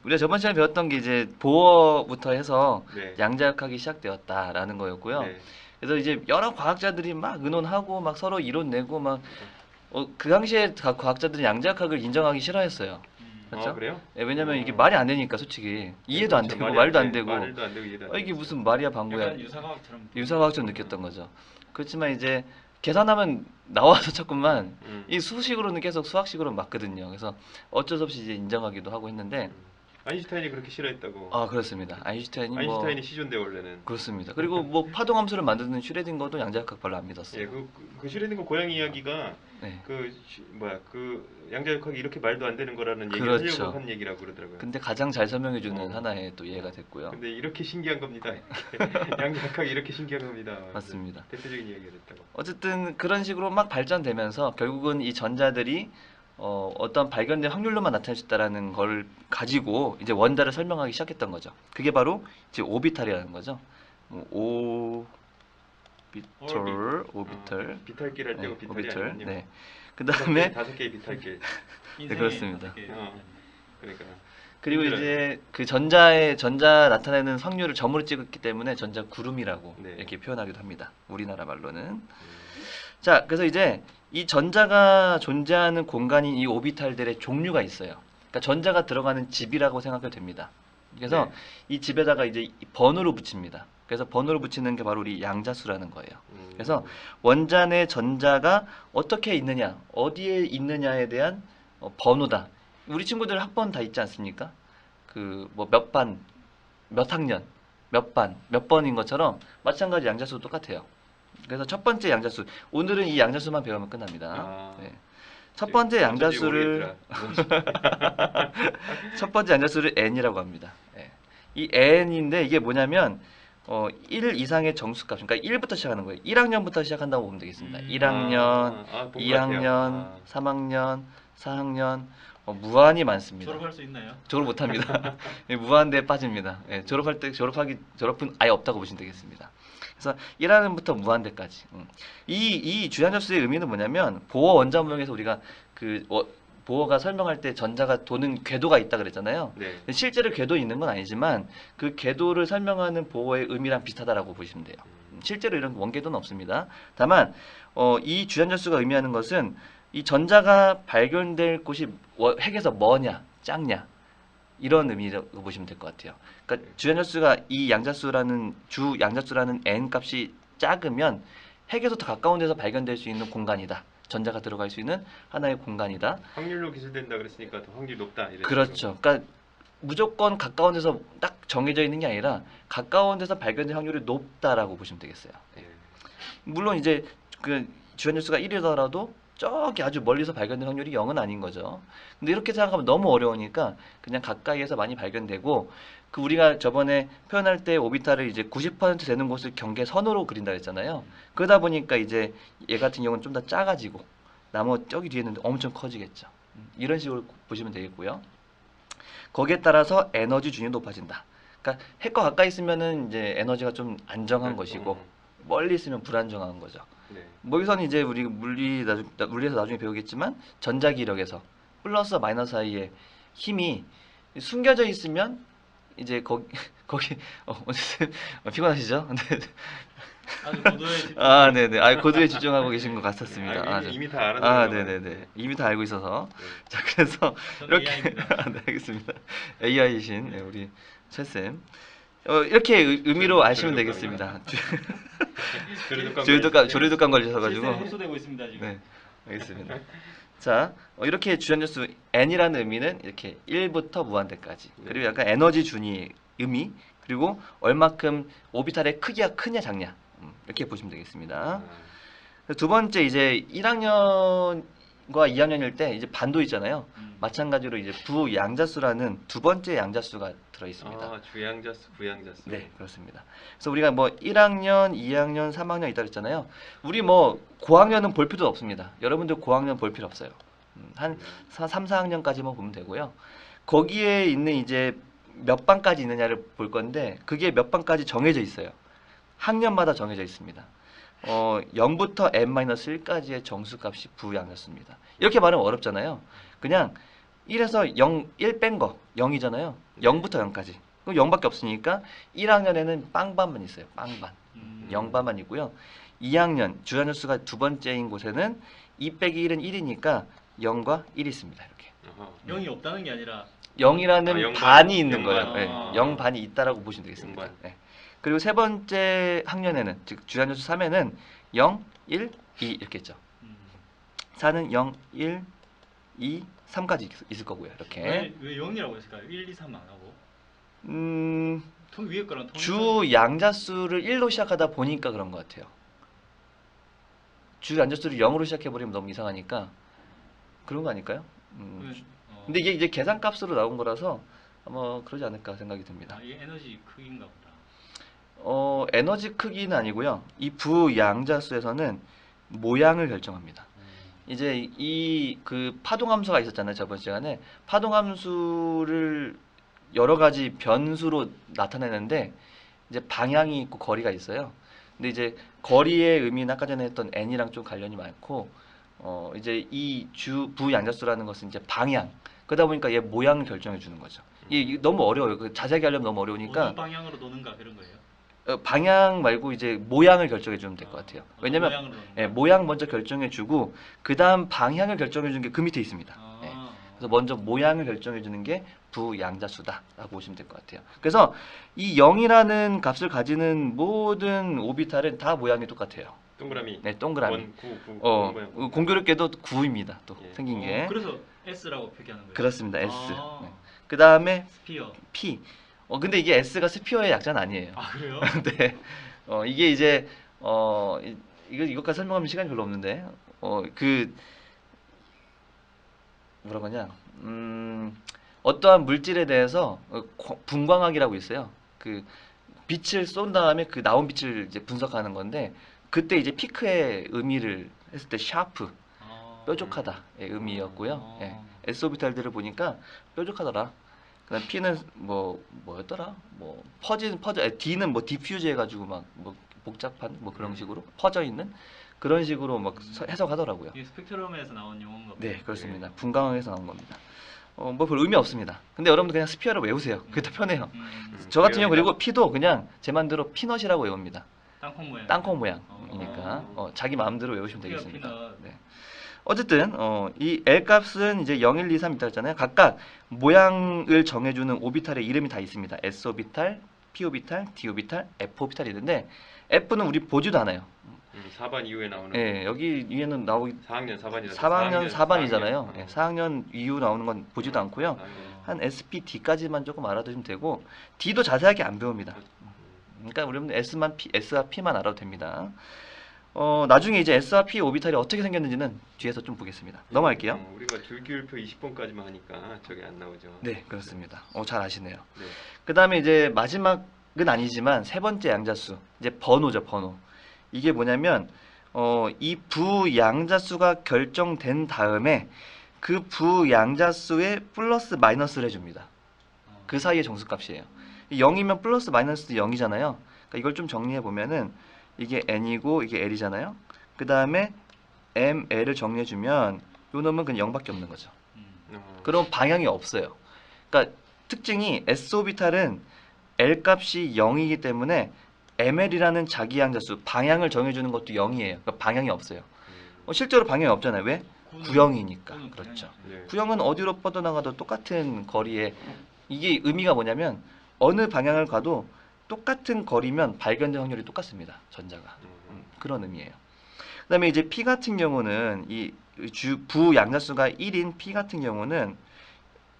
우리가 저번 시간에 배웠던 게 이제 보어부터 해서 네. 양자역학이 시작되었다라는 거였고요. 네. 그래서 이제 여러 과학자들이 막 의논하고 막 서로 이론 내고 막 그 당시에 각 과학자들이 양자역학을 인정하기 싫어했어요. 아, 그렇죠? 그래요? 예, 왜냐면 이게 말이 안 되니까 솔직히 이해도 안 그렇죠. 되고 말이 말도 안 돼. 되고 말도 안 되고 이해도 안 이게 되죠. 무슨 말이야 방구야 약간 유사과학처럼 유사과학처럼 느꼈던 거죠. 그렇지만 이제 계산하면 나와서 자꾸만 음. 이 수식으로는 계속 수학식으로 맞거든요. 그래서 어쩔 수 없이 이제 인정하기도 하고 했는데 아인슈타인이 그렇게 싫어했다고. 아 그렇습니다. 아인슈타인이 시존데 원래는. 그렇습니다. 그리고 뭐 파동함수를 만드는 슈레딩거도 양자역학 별로 안 믿었어요. 예, 그 슈레딩거 고양이 이야기가 네. 그 양자역학이 이렇게 말도 안 되는 거라는 얘기를 그렇죠. 하려고 한 얘기라고 그러더라고요. 근데 가장 잘 설명해주는 어. 하나의 또 이해가 됐고요. 근데 이렇게 신기한 겁니다. 양자역학이 이렇게 신기한 겁니다. 맞습니다. 대표적인 이야기가 됐다고. 어쨌든 그런 식으로 막 발전되면서 결국은 이 전자들이 어떤 발견된 확률로만 나타낼 수 있다라는 걸 가지고 이제 원자를 설명하기 시작했던 거죠. 그게 바로 이제 오비탈이라는 거죠. 오비털. 비탈길 할 때고 네, 비탈이 오비털. 아니군요. 네. 그다음에 다섯 개의 비탈길. 네, 그렇습니다. 그러니까. 그리고 힘들어요. 이제 그 전자 나타내는 확률을 점으로 찍었기 때문에 전자 구름이라고 네. 이렇게 표현하기도 합니다. 우리나라 말로는. 자, 그래서 이제 이 전자가 존재하는 공간인 이 오비탈들의 종류가 있어요. 그러니까 전자가 들어가는 집이라고 생각해도 됩니다. 그래서 네. 이 집에다가 이제 이 번호로 붙입니다. 그래서 번호로 붙이는 게 바로 우리 양자수라는 거예요. 그래서 원자 내 전자가 어떻게 있느냐, 어디에 있느냐에 대한 번호다. 우리 친구들 학번 다 있지 않습니까? 그 뭐 몇 반, 몇 학년, 몇 반, 몇 번인 것처럼 마찬가지 양자수도 똑같아요. 그래서 첫 번째 양자수, 오늘은 이 양자수만 배우면 끝납니다. 네. 첫 번째 양자수를 첫 번째 양자수를 n이라고 합니다. 네. 이 n인데 이게 뭐냐면 1 이상의 정수값, 그러니까 1부터 시작하는 거예요. 1학년부터 시작한다고 보면 되겠습니다. 1학년, 본 것 2학년, 같아요. 3학년, 4학년 무한히 많습니다. 졸업할 수 있나요? 졸업 못합니다. 예, 무한대에 빠집니다. 예, 졸업은 아예 없다고 보시면 되겠습니다. 그래서 1학년부터 무한대까지. 이 주양접수의 의미는 뭐냐면 보어 원자문명에서 우리가 보어가 설명할 때 전자가 도는 궤도가 있다 그랬잖아요. 네. 실제로 궤도 있는 건 아니지만 그 궤도를 설명하는 보어의 의미랑 비슷하다라고 보시면 돼요. 실제로 이런 원궤도는 없습니다. 다만 이 주연접수가 의미하는 것은 이 전자가 발견될 곳이 핵에서 뭐냐, 작냐 이런 의미라고 보시면 될 것 같아요. 그러니까 주연접수가 이 주 양자수라는 n 값이 작으면 핵에서 더 가까운 데서 발견될 수 있는 공간이다. 전자가 들어갈 수 있는 하나의 공간이다. 확률로 기술된다 그랬으니까 더 확률이 높다. 그렇죠. 그러니까 무조건 가까운 데서 딱 정해져 있는 게 아니라 가까운 데서 발견될 확률이 높다라고 보시면 되겠어요. 네. 물론 이제 그 주연접수가 1이더라도 저기 아주 멀리서 발견될 확률이 0은 아닌 거죠. 근데 이렇게 생각하면 너무 어려우니까 그냥 가까이에서 많이 발견되고 그 우리가 저번에 표현할 때 오비탈을 이제 90% 되는 곳을 경계선으로 그린다 했잖아요. 그러다 보니까 이제 얘 같은 경우는 좀 더 작아지고 나머 저기 뒤에는 엄청 커지겠죠. 이런 식으로 보시면 되겠고요. 거기에 따라서 에너지 준이 높아진다. 그러니까 핵과 가까이 있으면은 이제 에너지가 좀 안정한 것이고 멀리 있으면 불안정한 거죠. 네. 뭐 여기서는 이제 우리 물리에서 나중에 배우겠지만 전자기력에서 플러스 마이너스 사이에 힘이 숨겨져 있으면 이제 거기 피곤하시죠? 아주 고도의 집중. 아 네네. 고도에 집중하고 계신 것 같았습니다. 이미 다 알아요. 네네네. 이미 다 알고 있어서. 네. 자 그래서 저는 이렇게 AI입니다. 네, 알겠습니다. AI이신 우리 최 쌤. 이렇게 의미로 아시면 되겠습니다. 조류독감 걸리셔가지고. 실제 흡수되고 있습니다 지금. 네, 알겠습니다. 자, 이렇게 주연접수 n이라는 의미는 이렇게 1부터 무한대까지. 그리고 약간 에너지 준위 의미, 그리고 얼마큼 오비탈의 크기가 크냐 작냐. 이렇게 보시면 되겠습니다. 두 번째 이제 1학년과 2학년일 때 이제 반도 있잖아요. 마찬가지로 이제 부양자수라는 두 번째 양자수가 들어 있습니다. 주양자수, 부양자수. 네, 그렇습니다. 그래서 우리가 뭐 1학년, 2학년, 3학년 있다 그랬잖아요. 우리 뭐 고학년은 볼 필요도 없습니다. 여러분들 고학년 볼 필요 없어요. 한 3, 4학년까지만 보면 되고요. 거기에 있는 이제 몇 반까지 있느냐를 볼 건데 그게 몇 반까지 정해져 있어요. 학년마다 정해져 있습니다. 0부터 n-1까지의 정수값이 부양자수입니다. 이렇게 말하면 어렵잖아요. 그냥 1에서 0, 1 뺀 거 0이잖아요. 0부터 0까지. 그럼 0밖에 없으니까 1학년에는 빵반만 있어요. 빵반. 0반만 있고요. 2학년 주안수가 두 번째인 곳에는 2 빼기 1은 1이니까 0과 1이 있습니다. 이렇게. 아하. 0이 없다는 게 아니라 0이라는 아, 0 반이 있는 영 거예요. 반. 네, 아. 0반이 있다라고 보시면 되겠습니다. 0반. 네. 그리고 세 번째 학년에는 즉 주안수 3에는 0, 1, 2 이렇게 있죠. 4는 0, 1, 2, 3까지 있을 거고요. 이렇게. 왜 0이라고 했을까요? 1, 2, 3 안 하고 위에 거랑 주 양자수를 1로 시작하다 보니까 그런 것 같아요. 주 양자수를 0으로 시작해 버리면 너무 이상하니까 그런 거 아닐까요? 근데 이게 이제 계산값으로 나온 거라서 아마 그러지 않을까 생각이 듭니다. 이게 에너지 크기인가 보다. 에너지 크기는 아니고요. 이 부양자수에서는 모양을 결정합니다. 이제 이 그 파동함수가 있었잖아요. 저번 시간에 파동함수를 여러 가지 변수로 나타내는데 이제 방향이 있고 거리가 있어요. 근데 이제 거리의 의미는 아까 전에 했던 n이랑 좀 관련이 많고 이제 이 부양자수라는 것은 이제 방향. 그러다 보니까 얘 모양을 결정해 주는 거죠. 이게 너무 어려워요. 그 자세하게 하려면 너무 어려우니까 어느 방향으로 도는가 그런 거예요? 방향 말고 이제 모양을 결정해 주면 될 것 같아요. 왜냐면 모양으로 도는가? 예, 모양 먼저 결정해 주고 그 다음 방향을 결정해 주는 게 그 밑에 있습니다. 예. 그래서 먼저 모양을 결정해 주는 게 부양자수다라고 보시면 될 것 같아요. 그래서 이 0이라는 값을 가지는 모든 오비탈은 다 모양이 똑같아요. 동그라미. 네, 동그라미. 1, 9, 9. 공교롭게도 9입니다. 또 예. 생긴 게. 그래서 S라고 표기하는 거예요? 그렇습니다. S. 아. 네. 그 다음에 스피어. P. 근데 이게 S가 스피어의 약자는 아니에요. 아 그래요? 네. 이게 이제 이것까지 설명하면 시간이 별로 없는데 그 뭐라고 하냐? 어떠한 물질에 대해서 분광학이라고 있어요. 그 빛을 쏜 다음에 그 나온 빛을 이제 분석하는 건데 그때 이제 피크의 의미를 했을 때 샤프 뾰족하다의 의미였고요. 예. S 오비탈들을 보니까 뾰족하더라. 그다음 P는 뭐였더라? D는 뭐 디퓨즈 해가지고 막 뭐 복잡한 뭐 그런 식으로 퍼져 있는 그런 식으로 막 해석하더라고요. 이게 스펙트럼에서 나온 용어인가 봐요. 네, 그렇습니다. 분광학에서 나온 겁니다. 뭐 별 의미 없습니다. 근데 여러분들 그냥 스피어를 외우세요. 그게 더 편해요. 저 같은 경우 그리고 P도 그냥 제 마음대로 피넛이라고 외웁니다. 땅콩 모양. 땅콩 모양이니까 자기 마음대로 외우시면 되겠습니다. 피넛. 네. 어쨌든 이 L 값은 이제 0, 1, 2, 3 있다 했잖아요. 각각 모양을 정해주는 오비탈의 이름이 다 있습니다. S 오비탈, P 오비탈, D 오비탈, F 오비탈이 있는데 F는 우리 보지도 않아요. 4반 이후에 나오는. 예, 여기 위에는 나오기 4학년 4반이잖아요. 4학년 4반이잖아요. 예, 4학년 이후 나오는 건 보지도 않고요. 4학년. 한 SPD까지만 조금 알아두시면 되고 D도 자세하게 안 배웁니다. 그러니까 우리는 S와 P만 알아도 됩니다. 나중에 이제 S와 P 오비탈이 어떻게 생겼는지는 뒤에서 좀 보겠습니다. 넘어갈게요. 우리가 줄기울표 20번까지만 하니까 저게 안 나오죠. 네, 그렇습니다. 잘 아시네요. 네. 그 다음에 이제 마지막은 아니지만 세 번째 양자수, 이제 번호죠, 번호. 이게 뭐냐면 이 부양자수가 결정된 다음에 그 부양자수에 플러스 마이너스를 해줍니다. 그 사이의 정수값이에요. 0이면 플러스 마이너스 0이잖아요. 그러니까 이걸 좀 정리해 보면은 이게 n이고 이게 l이잖아요. 그 다음에 m, l을 정리해 주면 요 놈은 그냥 0밖에 없는 거죠. 그럼 방향이 없어요. 그러니까 특징이 s 오비탈은 l 값이 0이기 때문에 ml이라는 자기 양자수 방향을 정해주는 것도 0이에요. 그러니까 방향이 없어요. 실제로 방향이 없잖아요. 왜? 구형이니까. 그렇죠. 네. 구형은 어디로 뻗어나가도 똑같은 거리에 이게 의미가 뭐냐면 어느 방향을 가도 똑같은 거리면 발견될 확률이 똑같습니다. 전자가. 그런 의미예요. 그 다음에 이제 P 같은 경우는 이 부양자수가 1인 P 같은 경우는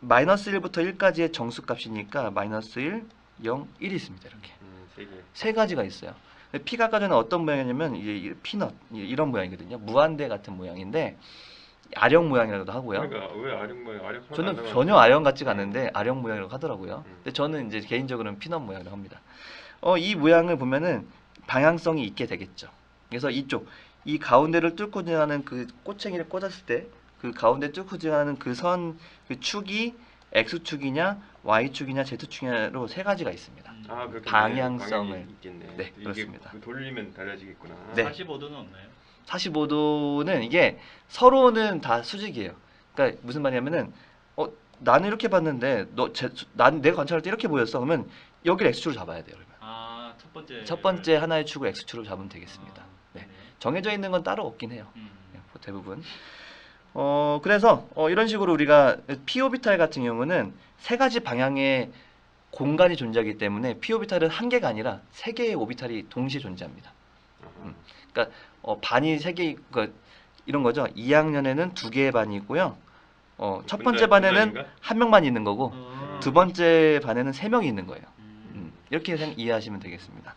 마이너스 1부터 1까지의 정수값이니까 마이너스 1, 0, 1이 있습니다. 이렇게. 세 가지가 있어요. P가 아까 전에 어떤 모양이냐면 이게 피넛 이런 모양이거든요. 무한대 같은 모양인데 아령 모양이라고도 하고요. 그러니까 왜 아령 모양? 아령 저는 전혀 아령 같지가 않은데 아령 모양이라고 하더라고요. 근데 저는 이제 개인적으로는 피넛 모양이라고 합니다. 이 모양을 보면은 방향성이 있게 되겠죠. 그래서 이 가운데를 뚫고 지나가는 그 꼬챙이를 꽂았을 때 그 가운데 뚫고 지나가는 그 선 그 축이 X축이냐 Y축이냐 Z축이냐로 세 가지가 있습니다. 그렇게 방향성을. 있겠네. 네, 이게 그렇습니다. 돌리면 달라지겠구나. 네. 45도는 없나요? 45도는 이게 서로는 다 수직이에요. 그러니까 무슨 말이냐면은 나는 이렇게 봤는데 난 내가 관찰할 때 이렇게 보였어. 그러면 여기를 x축으로 잡아야 돼요. 그러면 아, 첫 번째. 첫 번째 하나의 축을 x축으로 잡으면 되겠습니다. 네. 정해져 있는 건 따로 없긴 해요. 네, 대부분. 그래서 이런 식으로 우리가 p 오비탈 같은 경우는 세 가지 방향의 공간이 존재하기 때문에 p 오비탈은 한 개가 아니라 세 개의 오비탈이 동시에 존재합니다. 그러니까 반이 세 개, 그러니까 이런 거죠. 2학년에는 두 개의 반이 있고요. 첫 번째 반에는 분단인가? 한 명만 있는 거고 어. 두 번째 반에는 세 명이 있는 거예요. 이렇게 이해하시면 되겠습니다.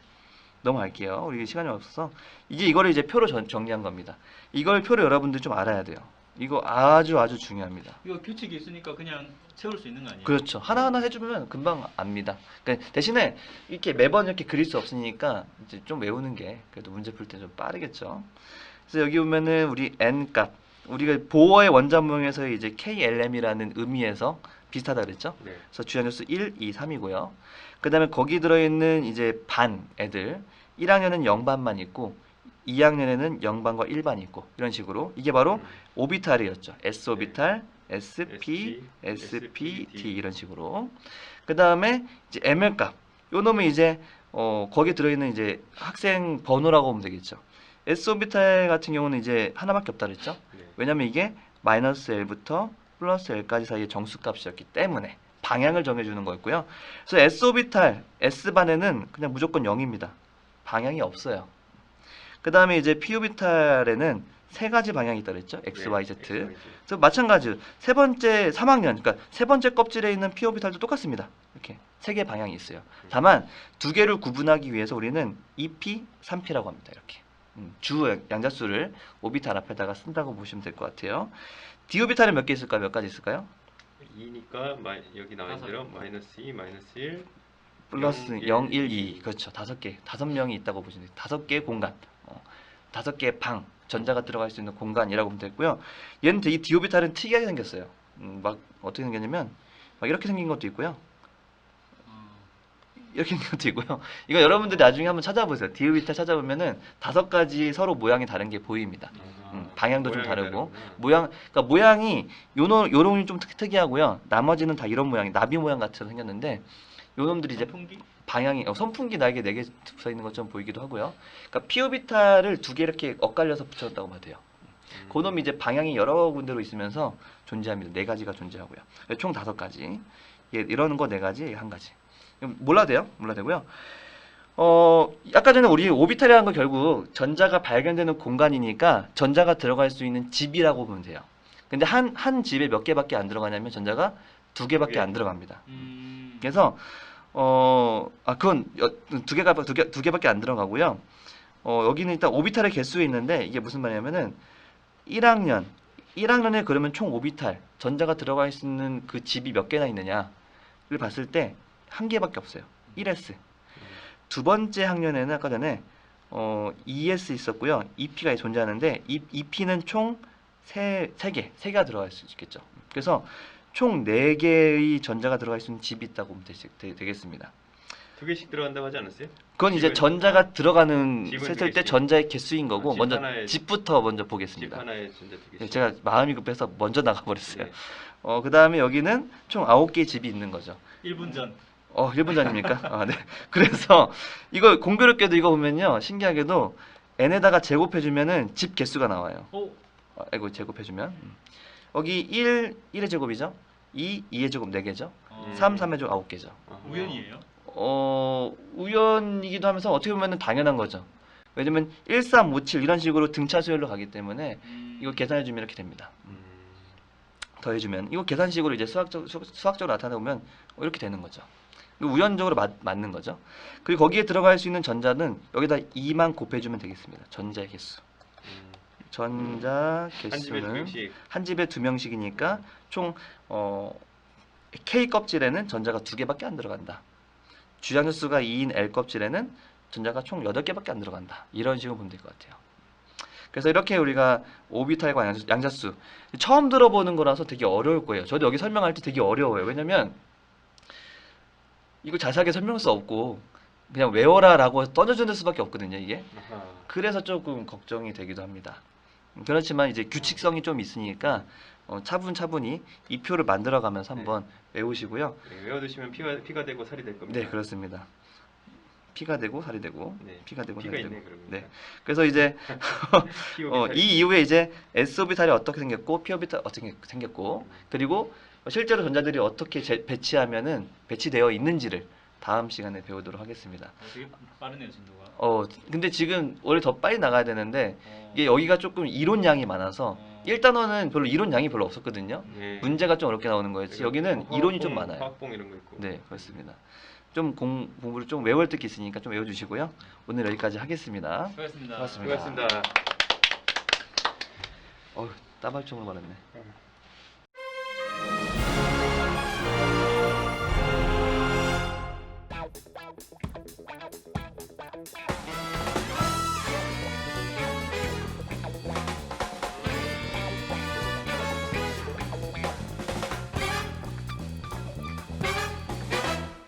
넘어갈게요. 우리 시간이 없어서 이거를 이제 표로 정리한 겁니다. 이걸 표로 여러분들 좀 알아야 돼요. 이거 아주 중요합니다. 이거 규칙이 있으니까 그냥 채울 수 있는 거 아니에요? 그렇죠. 하나하나 해주면 금방 압니다. 그러니까 대신에 이렇게 매번 이렇게 그릴 수 없으니까 이제 좀 외우는 게 그래도 문제 풀 때 좀 빠르겠죠. 그래서 여기 보면은 우리 n 값, 우리가 보어의 원자문에서 이제 KLM이라는 의미에서 비슷하다 그랬죠. 네. 그래서 주연수 1, 2, 3이고요. 그 다음에 거기 들어있는 이제 반 애들 1학년은 0반만 있고 2학년에는 0반과 1반이 있고 이런 식으로 이게 바로 오비탈이었죠. S 오비탈, SP, SP, D 이런 식으로. 그 다음에 이제 ML 값. 요 놈은 이제 거기에 들어있는 이제 학생 번호라고 보면 되겠죠. S 오비탈 같은 경우는 이제 하나밖에 없다 그랬죠. 네. 왜냐면 이게 마이너스 L부터 플러스 L까지 사이의 정수값이었기 때문에 방향을 정해주는 거였고요. 그래서 S 오비탈, S반에는 그냥 무조건 0입니다. 방향이 없어요. 그 다음에 이제 P 오비탈에는 세 가지 방향이 있다 그랬죠. X, Y, Z. 그래서 마찬가지 세 번째 3학년, 그러니까 세 번째 껍질에 있는 P 오비탈도 똑같습니다. 이렇게 세 개 방향이 있어요. 다만 두 개를 구분하기 위해서 우리는 2P, 3P라고 합니다. 이렇게 주 양자수를 오비탈 앞에다가 쓴다고 보시면 될 것 같아요. D 오비탈은 몇 개 있을까요? 몇 가지 있을까요? 2니까 여기 나와 있는 대로 마이너스 2, 마이너스 1, 플러스 0, 1, 2. 그렇죠. 다섯 명이 있다고 보시면 돼요. 다섯 개의 공간. 다섯 개의 방. 전자가 들어갈 수 있는 공간이라고 보면 되고요. 얘는 되게 D 오비탈은 특이하게 생겼어요. 막 어떻게 생겼냐면 막 이렇게 생긴 것도 있고요. 이렇게 생긴 것도 있고요. 이거 여러분들이 나중에 한번 찾아보세요. D 오비탈 찾아보면은 다섯 가지 서로 모양이 다른 게 보입니다. 방향도 좀 다르고 그러니까 모양이 요놈이 좀 특이하고요. 나머지는 다 이런 모양이 나비 모양 같이 생겼는데 요놈들이 이제 선풍기? 방향이 선풍기 날개 4개 붙어 있는 것처럼 보이기도 하고요. 그러니까 P 오비탈을 두 개 이렇게 엇갈려서 붙였다고 봐도 돼요. 그놈이 이제 방향이 여러 군데로 있으면서 존재합니다. 4가지가 존재하고요. 총 5가지. 이러는 거 4가지, 한 가지. 몰라도 돼요. 몰라도 되고요. 아까 전에 우리 오비탈이라는 건 결국 전자가 발견되는 공간이니까 전자가 들어갈 수 있는 집이라고 보면 돼요. 근데 한 집에 몇 개밖에 안 들어가냐면 전자가 2개밖에 안 들어갑니다. 그래서 그건 두 개밖에 안 들어가고요. 여기는 일단 오비탈의 개수에 있는데 이게 무슨 말이냐면은 1학년에 그러면 총 오비탈 전자가 들어갈 수 있는 그 집이 몇 개나 있느냐를 봤을 때 한 개밖에 없어요. 1s. 두 번째 학년에는 아까 전에 2s 있었고요. 2p가 존재하는데 2p는 총 3개가 들어갈 수 있겠죠. 그래서 총 4개의 전자가 들어갈 수 있는 집이 있다고 보면 되겠습니다. 2개씩 들어간다고 하지 않았어요? 그건 이제 집은- 전자가 들어가는 집은 셌을 두 때 개씩. 전자의 개수인 거고 집 먼저 하나에- 집부터 먼저 집 보겠습니다. 하나에 전자 2개씩. 네, 제가 마음이 급해서 먼저 나가버렸어요. 네. 그 다음에 여기는 총 9개의 집이 있는 거죠. 1분 전. 1분 전입니까? 네. 그래서 이거 공교롭게도 이거 보면요. 신기하게도 n에다가 제곱해주면은 집 개수가 나와요. 이거 제곱해주면 여기 1의 제곱이죠. 2의 제곱 4개죠. 3, 3의 제곱 9개죠. 우연이에요? 우연이기도 하면서 어떻게 보면 당연한 거죠. 왜냐면 1, 3, 5, 7 이런 식으로 등차 수열로 가기 때문에 이거 계산해주면 이렇게 됩니다. 더해주면 이거 계산식으로 이제 수학적으로 나타내 보면 이렇게 되는 거죠. 우연적으로 맞는 거죠. 그리고 거기에 들어갈 수 있는 전자는 여기다 2만 곱해주면 되겠습니다. 전자의 개수. 전자 한 집에 두 개수는 명씩. 한 집에 2명씩이니까 총 K 껍질에는 전자가 2개밖에 안 들어간다. 주양수가 2인 L 껍질에는 전자가 총 8개밖에 안 들어간다. 이런 식으로 보면 될 것 같아요. 그래서 이렇게 우리가 오비탈과 양자수 처음 들어보는 거라서 되게 어려울 거예요. 저도 여기 설명할 때 되게 어려워요. 왜냐면 이거 자세하게 설명할 수 없고 그냥 외워라 라고 던져주는 수밖에 없거든요. 이게. 그래서 조금 걱정이 되기도 합니다. 그렇지만 이제 규칙성이 좀 있으니까 차분차분히 이 표를 만들어가면서 한번 외우시고요. 네, 외워두시면 피가 되고 살이 될 겁니다. 네, 그렇습니다. 피가 되고 살이 되고 네, 피가 되고 피가 살이 있네 되고. 그러면. 네. 그래서 이제 이 이후에 이제 S 오비탈이 어떻게 생겼고 P 오비탈 어떻게 생겼고 그리고 실제로 전자들이 어떻게 배치하면은 배치되어 있는지를 다음 시간에 배우도록 하겠습니다. 되게 빠르네요 진도가. 근데 지금 원래 더 빨리 나가야 되는데 이게 여기가 조금 이론량이 많아서 어. 1단원은 별로 이론량이 별로 없었거든요. 네. 문제가 좀 어렵게 나오는 거였지. 여기는 이론이 좀 많아요. 화학봉 이런 거 있고. 네, 그렇습니다. 좀 공부를 좀 외울 게 있으니까 좀 외워주시고요. 오늘 여기까지 하겠습니다. 수고하셨습니다. 수고하셨습니다. 수고하셨습니다. 따발총을 말했네.